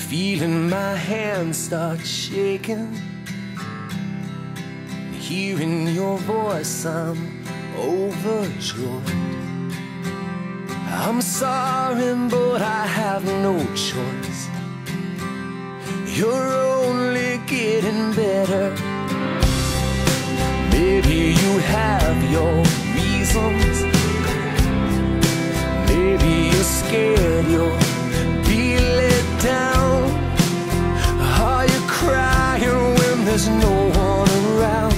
Feeling my hands start shaking, hearing your voice, I'm overjoyed. I'm sorry, but I have no choice. You're only getting better. Maybe you have your reasons. Maybe you're scared you'll be let down. Are you crying when there's no one around?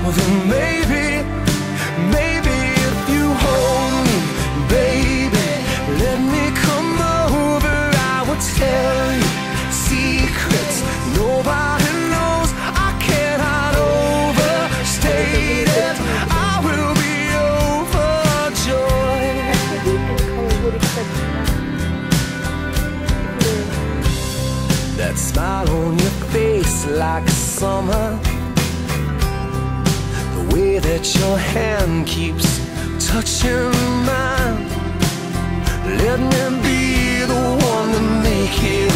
Well then maybe if you hold me, baby, let me come over. I will tell you secrets nobody knows. I cannot overstate it. I will be overjoyed. That smile on your face like summer, the way that your hand keeps touching mine. Let me be the one to make it